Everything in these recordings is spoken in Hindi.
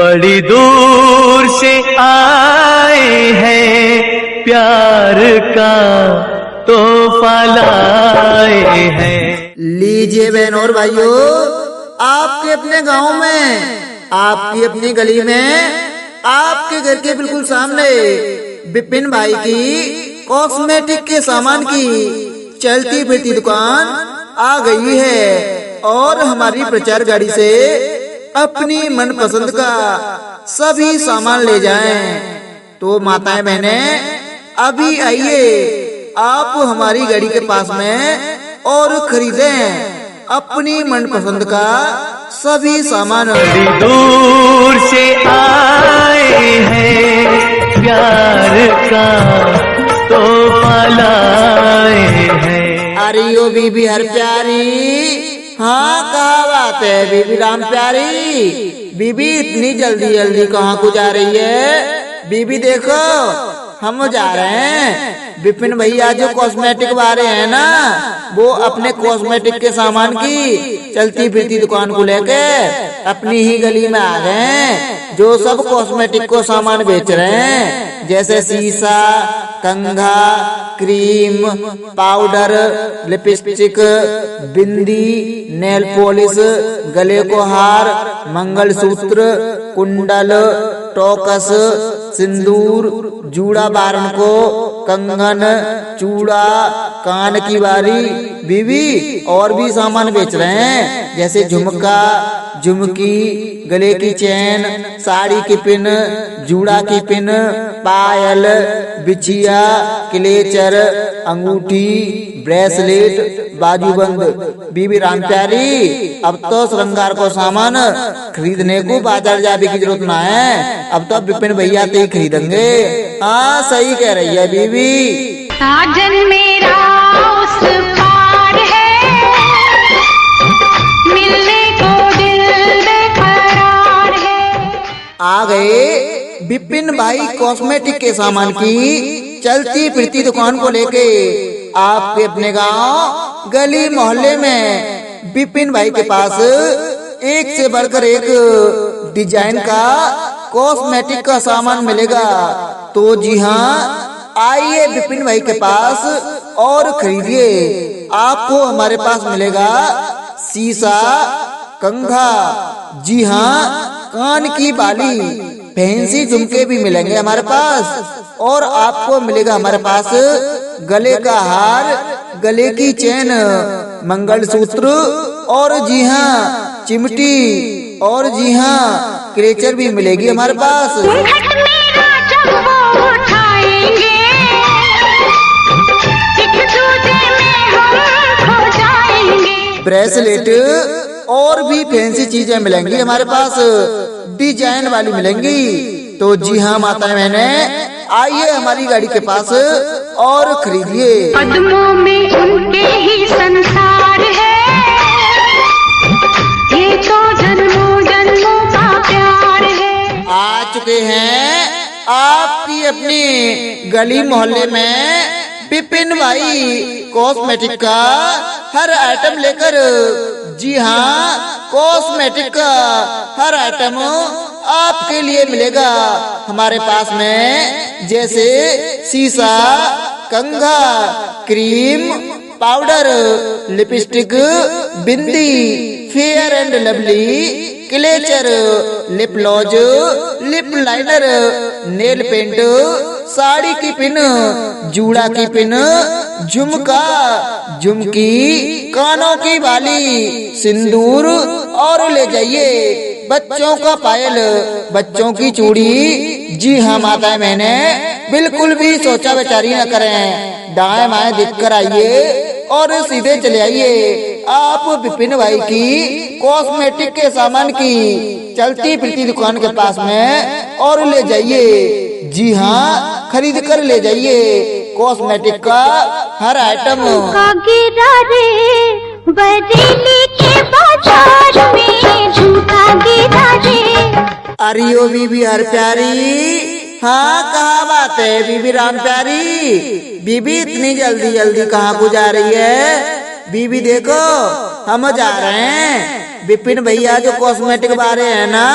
बड़ी दूर से आए हैं, प्यार का तोहफा लाए हैं। लीजिए बहन और भाइयों, आपके अपने गांव में, आपकी अपनी गली में, आपके घर के बिल्कुल सामने विपिन भाई की कॉस्मेटिक के सामान की चलती फिरती दुकान आ गई है और हमारी प्रचार गाड़ी से अपनी मनपसंद का सभी सामान ले जाएं। तो माताएं बहनें, अभी आइए आप हमारी गाड़ी के पास में और खरीदें अपनी मनपसंद का सभी सामान। बड़ी दूर से आए हैं, प्यार का तोहफा लाए हैं। अरे ओ बीबी हर प्यारी, हाँ कहा बात है बीबी राम प्यारी। बीबी इतनी जल्दी जल्दी कहाँ को जा रही है? बीबी देखो, हम जा रहे हैं विपिन भैया जो कॉस्मेटिक वाले हैं ना, वो अपने कॉस्मेटिक के सामान की चलती फिरती दुकान को लेके अपनी ही गली में आ गए हैं, जो सब कॉस्मेटिक को सामान बेच रहे हैं, जैसे शीशा, कंघा, क्रीम, पाउडर, लिपस्टिक, बिंदी, नेल पॉलिश, गले को हार, मंगलसूत्र, कुंडल, टोकस, सिंदूर, जूड़ा बारन को, कंगन, चूड़ा, कान की बारी, बीवी और भी सामान बेच रहे हैं, जैसे झुमका, झुमकी, गले की चैन, साड़ी की पिन, जूड़ा की पिन, पायल, बिछिया, क्लेचर, अंगूठी, ब्रेसलेट, बाजूबंद। बीबी राम प्यारी, अब तो श्रृंगार को सामान खरीदने को बाजार जाने की जरूरत ना है, अब तो विपिन भैया से ही खरीदेंगे। हाँ सही कह रही है बीबी। साजन मेरा उस पार है, मिलने को दिल बेकरार है। आ गए विपिन भाई कॉस्मेटिक के सामान की चलती फिरती दुकान को लेके आपके अपने गांव गली मोहल्ले में। विपिन भाई के पास एक से बढ़कर एक डिजाइन का कॉस्मेटिक का सामान मिलेगा। तो जी हाँ, आइए विपिन भाई के पास और खरीदिए। आपको हमारे पास मिलेगा शीशा, कंघा, जी हाँ कान की बाली, फैंसी झुमके भी मिलेंगे हमारे पास, और आपको मिलेगा हमारे पास गले का हार, गले की चैन, मंगलसूत्र, और जी हाँ चिमटी, और जी हाँ क्लेचर भी मिलेगी हमारे पास। ब्रेसलेट और भी फैंसी चीजें मिलेंगी हमारे पास, डिजाइन वाली मिलेंगी। तो जी हाँ माताएं बहनें, आइए हमारी गाड़ी के पास और खरीदिए। कदमों में उनके ही संसार है, ये तो जन्मों जन्मों का प्यार है। आ चुके हैं आपकी अपनी गली मोहल्ले में विपिन भाई कॉस्मेटिक का हर आइटम लेकर। जी हाँ, कॉस्मेटिक का हर आइटम आपके लिए मिलेगा हमारे पास में, जैसे शीशा, कंघा, cream, powder, lipstick, bindi, fair and lovely, clutcher, lip gloss, lip liner, nail paint, sari की पिन, जूड़ा की पिन, झुमका, झुमकी, कानों की बाली, सिंदूर, और ले जाइए बच्चों का पायल, बच्चों की चूड़ी। जी हाँ माताएं बहने, बिल्कुल भी सोचा विचारी न करें, दाएं बाएं दिख कर आइए और सीधे चले आइए आप विपिन भाई की कॉस्मेटिक के सामान की चलती फिरती दुकान के पास में और ले जाइए। जी हाँ, खरीद कर ले जाइए कॉस्मेटिक का हर आइटम। गिरा रे बरेली के बाजार में, झुमका गिरा रे। अरे ओ बीबी हर प्यारी, हाँ कहा बात है बीबी राम प्यारी। बीबी इतनी जल्दी जल्दी कहाँ को जा रही है? बीबी देखो हम जा रहे हैं। विपिन भैया जो कॉस्मेटिक वाले हैं ना,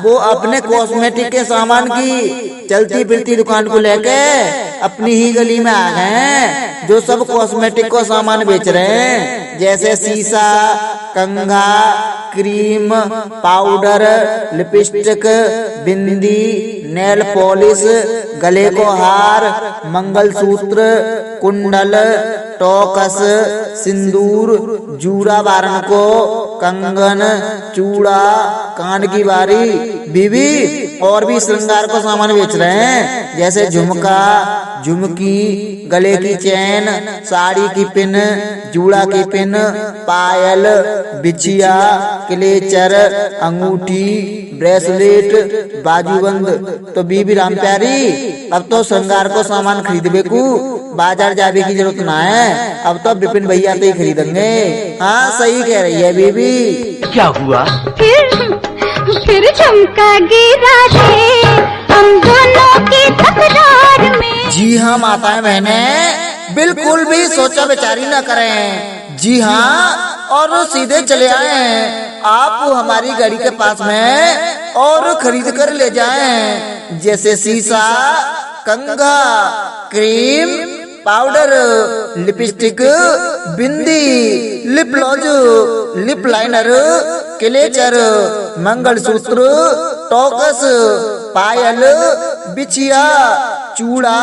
वो अपने कॉस्मेटिक के सामान की चलती फिरती दुकान को लेके अपनी ही गली में आ गए हैं, जो सब कॉस्मेटिक को सामान बेच रहे हैं, जैसे शीशा, कंघा, क्रीम, पाउडर, लिपस्टिक, बिंदी, नेल पॉलिश, गले को हार, मंगलसूत्र, कुंडल, टोकस, सिंदूर, जूड़ा बारन को, कंगन, चूड़ा, कान की बारी, बीबी और भी श्रृंगार को सामान बेच रहे हैं, जैसे झुमका, झुमकी, गले की चैन, साड़ी की पिन, जूड़ा की पिन, पायल, बिछिया, क्लेचर, अंगूठी, ब्रेसलेट, बाजूबंद। तो बीबी राम प्यारी, अब तो श्रृंगार को सामान खरीद बेकू, बाजार जाने की जरूरत ना है, अब तो विपिन भैया तो ही खरीदेंगे। हाँ सही कह रही है बीबी। क्या हुआ? फिर झुमका गिरा दे हम दोनों की तकरार में। जी हाँ माताएं बहनें, बिल्कुल भी सोचा विचारी न करें। जी हाँ, और सीधे चले आए आप हमारी गाड़ी के पास में और खरीद कर ले जाएं, जैसे शीशा, कंघा, cream, powder, lipstick, bindi, lip gloss, lip liner, clutcher, mangalsutra, टोकस, पायल, बिछिया, चूड़ा।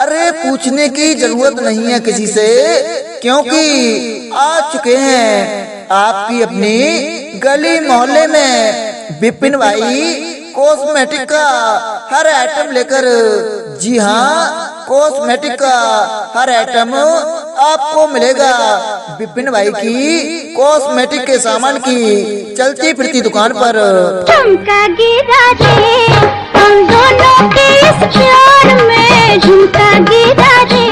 अरे पूछने की जरूरत नहीं है किसी से, क्योंकि आ चुके हैं आपकी अपनी गली मोहल्ले में विपिन भाई कॉस्मेटिक का हर आइटम लेकर। जी हाँ, कॉस्मेटिक का हर आइटम आपको मिलेगा विपिन भाई की कॉस्मेटिक के सामान की चलती फिरती दुकान पर। झुमका गिरा दे हम दोनों के इस प्यार में, झुमका गिरा दे।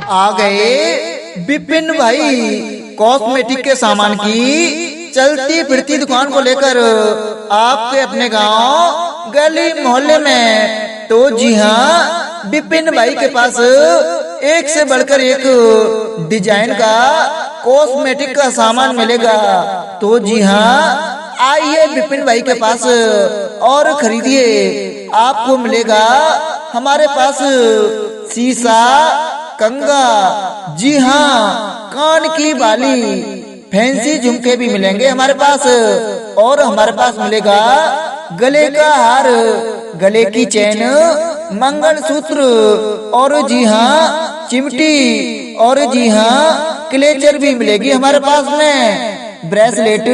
आ गए विपिन भाई कॉस्मेटिक के सामान की चलती फिरती दुकान को लेकर आपके अपने गांव गली मोहल्ले में। तो जी हाँ, विपिन भाई के पास एक से बढ़कर एक डिजाइन का कॉस्मेटिक का सामान मिलेगा। तो जी हाँ, आइए विपिन भाई के पास और खरीदिए। आपको मिलेगा हमारे पास शीशा, कंघा, जी हाँ कान की बाली, फैंसी झुमके भी मिलेंगे हमारे पास, और हमारे पास मिलेगा गले का हार, गले की चैन, मंगलसूत्र, और जी हाँ चिमटी, और जी हाँ क्लेचर भी मिलेगी हमारे पास में, ब्रेसलेट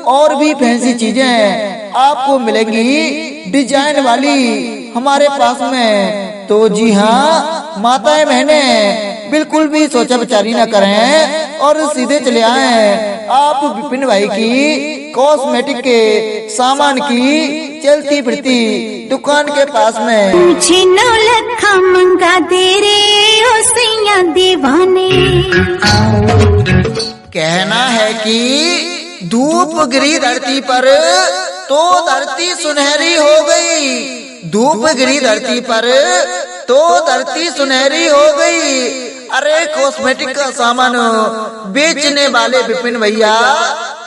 और भी फैंसी चीजें आपको मिलेंगी डिजाइन वाली हमारे पास में। तो जी हाँ माताएं बहनें, बिल्कुल भी सोचा विचारी न करें और सीधे चले आए आप विपिन भाई की कॉस्मेटिक के सामान की चलती फिरती दुकान के पास में। मुझे नौलखा मंगा दे रे ओ सैया दीवाने। कहना है कि धूप गिरी धरती पर तो धरती सुनहरी हो गई, धूप गिरी धरती पर तो धरती सुनहरी हो गई। अरे कॉस्मेटिक का सामान बेचने वाले विपिन भैया,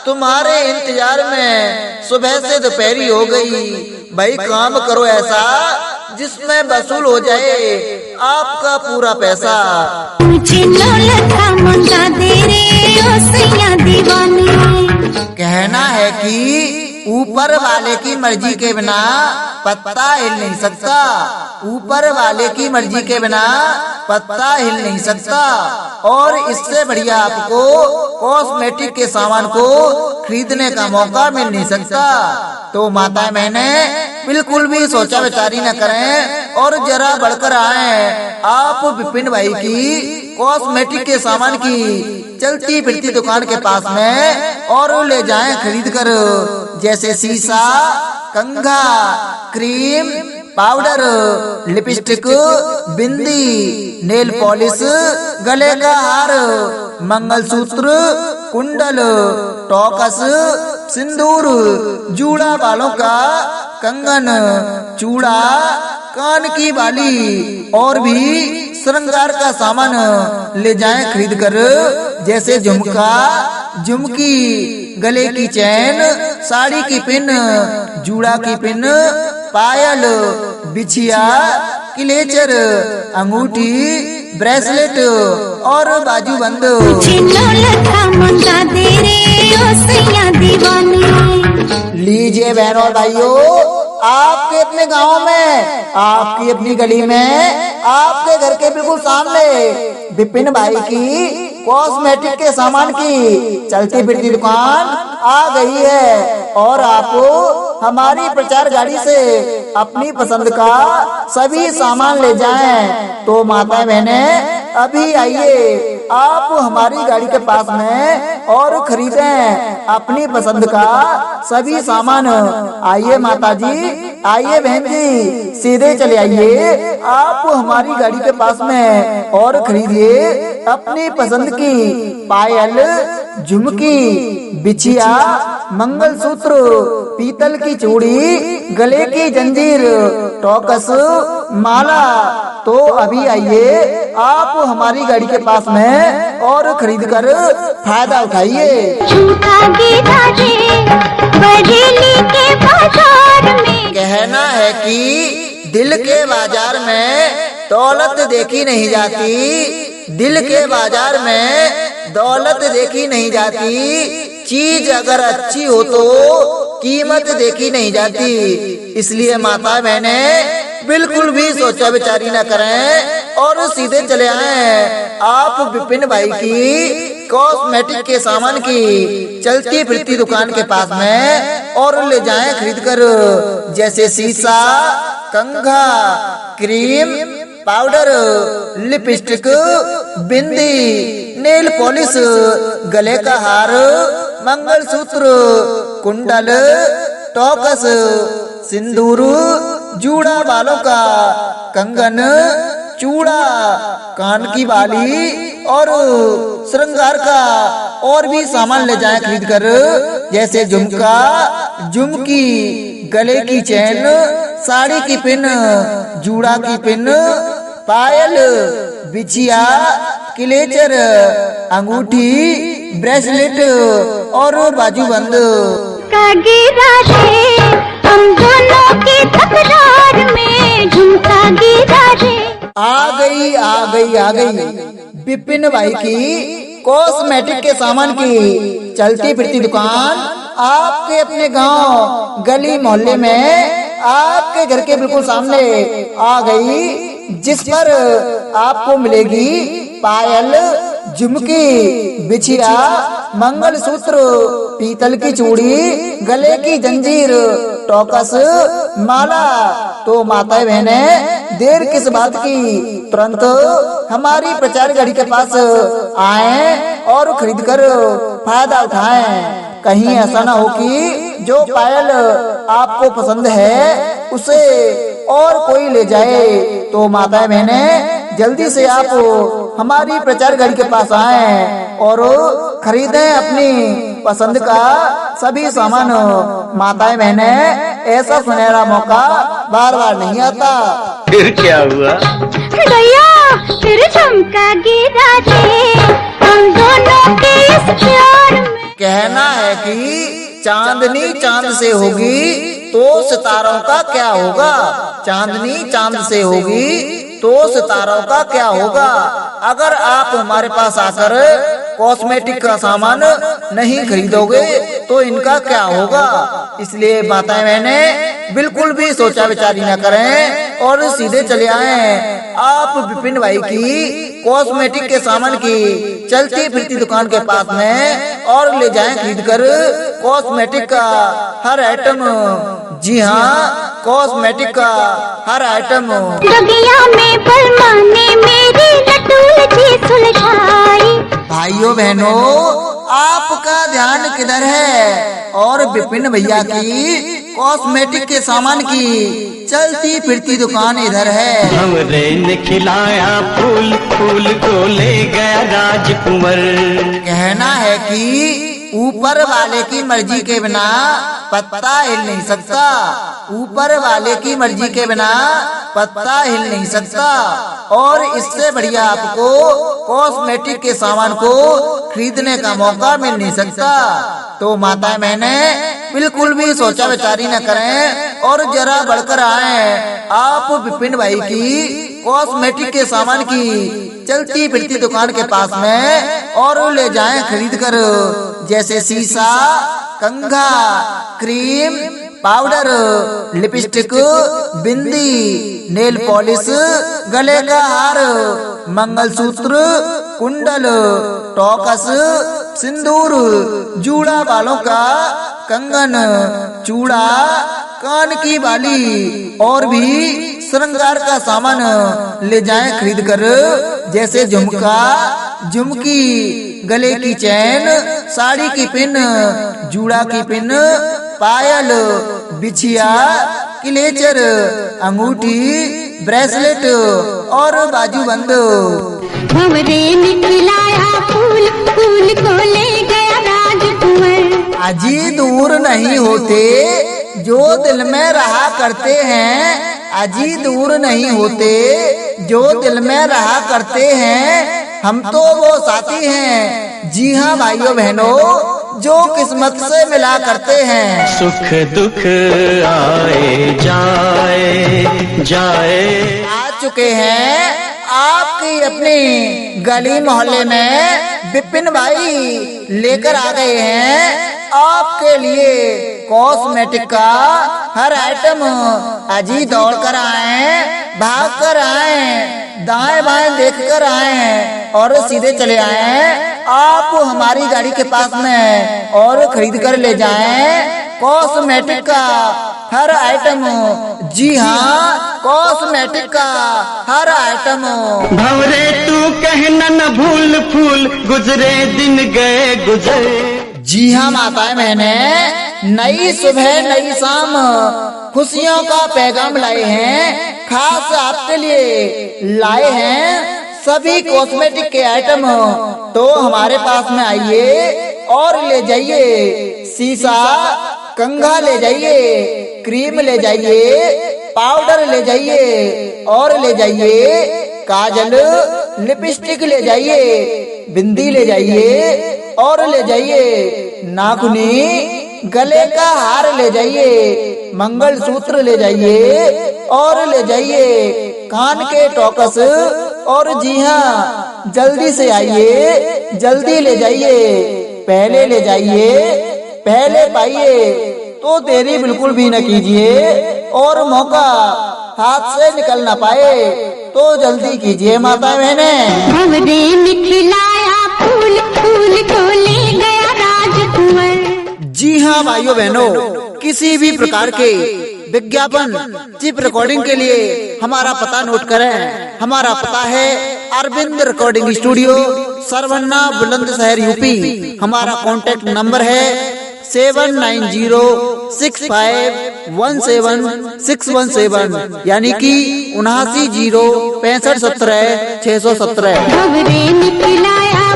तुम्हारे इंतजार में सुबह से दोपहरी हो गई। भाई काम करो ऐसा जिसमें वसूल हो जाए आपका पूरा पैसा। मुझे नौलखा मंगा दे रे ओ सैया दीवाने। कहना है कि ऊपर वाले की मर्जी के बिना पत्ता हिल नहीं सकता, ऊपर वाले की मर्जी के बिना पत्ता हिल नहीं सकता। और इससे बढ़िया आपको कॉस्मेटिक के सामान को खरीदने का मौका मिल नहीं सकता। तो माताएं बहनें, बिल्कुल भी सोचा विचारी न करें और जरा बढ़कर आए आप विपिन भाई की कॉस्मेटिक के सामान की चलती फिरती दुकान के पास में और ले जाएं खरीद कर, जैसे शीशा, कंघा, क्रीम, पाउडर, लिपस्टिक, बिंदी, नेल पॉलिश, गले का हार, मंगलसूत्र, कुंडल, टोकस, सिंदूर, जूड़ा बालों का कंगन, चूड़ा, कान की बाली और भी श्रृंगार का सामान ले जाएं खरीद कर, जैसे झुमका, झुमकी, गले की चैन, साड़ी की पिन, जूड़ा की पिन, पायल, बिछिया, क्लेचर, अंगूठी, ब्रेसलेट और बाजूबंद। लीजिए बहनों और भाइयों, आपके अपने गांव में, आपकी अपनी गली में, आपके घर के बिल्कुल सामने विपिन भाई की कॉस्मेटिक के सामान की चलती फिरती दुकान आ गई है। और आप हमारी प्रचार गाड़ी से अपनी पसंद का सभी सामान ले जाएं। तो माता बहने अभी आइए आप हमारी गाड़ी के पास में और खरीदें अपनी पसंद का सभी सामान। आइए माता जी, आइए बहन जी, सीधे चले आइए आप हमारी गाड़ी के पास में और खरीदिए अपनी पसंद की पायल, झुमकी, बिछिया, मंगलसूत्र, पीतल की चूड़ी, गले की जंजीर, टॉकस, माला। तो अभी आइए आप हमारी गाड़ी के पास में और खरीद कर फायदा उठाइए। झुमका गिरा रे बरेली के बाजार में। कहना है कि दिल के बाजार में दौलत देखी नहीं जाती, दिल के बाजार में दौलत देखी नहीं जाती, चीज अगर अच्छी हो तो कीमत देखी नहीं जाती। इसलिए माता बहने बिल्कुल भी सोचा विचारी न करें और सीधे चले आएं आप विपिन भाई की कॉस्मेटिक के सामान की चलती फिरती दुकान के पास में और ले जाएं खरीद कर, जैसे शीशा, कंघा, क्रीम, पाउडर, लिपस्टिक, बिंदी, नेल पॉलिश, गले का हार, मंगलसूत्र, कुंडल, टॉकस, सिंदूर, जूड़ा, बालों का कंगन, चूड़ा, कान की बाली और श्रृंगार का और भी सामान ले जाएं खरीद कर, जैसे झुमका, झुमकी, गले की चैन, साड़ी की पिन, जूड़ा की पिन, पायल, बिछिया, क्लेचर, अंगूठी, ब्रेसलेट और बाजूबंद। गिरा रे हम दोनों की तकरार में, झुमका गिरा रे। आ गई आ गई आ गई विपिन भाई की कॉस्मेटिक के सामान की चलती फिरती दुकान आपके अपने गांव, गली, मोहल्ले में आपके घर के बिल्कुल सामने आ गई, जिस पर आपको मिलेगी पायल, झुमकी, बिछिया, मंगलसूत्र, पीतल की चूड़ी, गले की जंजीर, टॉकस, माला। तो माताएं बहने देर किस बात की, तुरंत हमारी प्रचार गाड़ी के पास आएं और खरीद कर फायदा उठाएं। कहीं ऐसा ना हो कि जो पायल आपको पसंद है उसे और कोई ले जाए। तो माताएं बहने जल्दी से आप हमारी प्रचार गाड़ी के पास आएं और खरीदें अपनी पसंद का सभी सामान। माताएं बहने ऐसा सुनहरा मौका बार बार नहीं आता। फिर क्या हुआ भैया, फिर झुमका गिरा रे हम दोनों के इस प्यार में। कहना है कि चांदनी चांद से होगी तो सितारों का क्या होगा, चांदनी चांद से होगी तो सितारों का क्या होगा। अगर आप हमारे पास आकर कॉस्मेटिक का सामान नहीं खरीदोगे तो इनका क्या होगा। इसलिए माताएं बहने बिल्कुल भी सोचा विचारी न करें और सीधे चले आएं आप विपिन भाई की कॉस्मेटिक के सामान की चलती फिरती दुकान के पास में और ले जाएं खरीद कर कॉस्मेटिक का हर आइटम। जी हाँ, कॉस्मेटिक का हर आइटम। दुनिया में बलमा ने मेरी लटूल जी सुलझाई। भाइयों बहनों आपका ध्यान किधर है, और विपिन भैया की कॉस्मेटिक के सामान की चलती फिरती दुकान इधर है। हमरे ने खिलाया फूल, फूल को ले गया राजकुंवर। कहना है कि ऊपर वाले की मर्जी के बिना पत्ता हिल नहीं सकता। ऊपर वाले की मर्जी के बिना पत्ता हिल नहीं सकता। और इससे बढ़िया आपको कॉस्मेटिक के सामान को खरीदने का मौका मिल नहीं सकता। तो माता मैंने बिल्कुल भी सोचा विचारी न करें और जरा बढ़कर आए आप विपिन भाई की कॉस्मेटिक के सामान की चलती फिरती दुकान के पास में और ले जाएं खरीद कर, जैसे शीशा, कंघा, क्रीम, पाउडर, लिपस्टिक, बिंदी, नेल पॉलिश, गले का हार, मंगलसूत्र, कुंडल, टॉकस, सिंदूर, जूड़ा, बालों का कंगन, चूड़ा, कान की बाली और भी श्रृंगार का सामान ले जाएं खरीद कर, जैसे झुमका, झुमकी, गले की चैन, साड़ी की पिन, जूड़ा की पिन, पायल, बिछिया, क्लेचर, अंगूठी, ब्रेसलेट और बाजूबंद। भंवरे निकलाया फूल, फूल को ले गया राजकुंवर। अजी दूर नहीं होते जो दिल में रहा करते हैं। अजी दूर नहीं होते जो दिल में रहा करते हैं। हम तो वो साथी हैं, जी हाँ भाइयों बहनों, जो किस्मत से मिला करते हैं। सुख दुख आए जाए जाए आ चुके हैं आपकी अपनी गली मोहल्ले में विपिन भाई लेकर आ गए हैं आपके लिए कॉस्मेटिक का हर आइटम। अजी दौड़ कर आए, भाग कर आए, दाएं बाएं देख कर आए और सीधे चले आए आप हमारी गाड़ी के पास में और खरीद कर ले जाएं कॉस्मेटिक का हर आइटम। जी हाँ, कॉस्मेटिक का हर आइटम। भंवरे तू कहना न भूल फूल, गुजरे दिन गए गुजरे। जी हाँ माताएं मैंने नई सुबह नई शाम खुशियों का पैगाम लाए हैं, खास आपके लिए लाए हैं सभी कॉस्मेटिक के आइटम। तो हमारे पास में आइए और ले जाइए शीशा, कंघा ले जाइए, क्रीम ले जाइए, पाउडर ले जाइए और ले जाइए काजल, लिपस्टिक ले जाइए, बिंदी ले जाइए और ले जाइए नाखूनी, गले का हार ले जाइए, मंगलसूत्र ले जाइए और ले जाइए कान के टॉकस। और जी हाँ, जल्दी से आइए, जल्दी ले जाइए, पहले ले जाइए, पहले पाइए। तो देरी बिल्कुल भी न कीजिए और मौका हाथ से निकल ना पाए तो जल्दी कीजिए माता बहने। भंवरे निकलाया फूल, फूल को ले गया राजकुंवर। जी हाँ भाइयों बहनों, किसी भी प्रकार के विज्ञापन चिप रिकॉर्डिंग के लिए हमारा पता नोट करें। हमारा पता है Arvind recording studio, Sarwanna, Bulandshahr, UP. हमारा कॉन्टेक्ट नंबर है 799065171617, यानी कि 7906577617। भंवरे निकलाया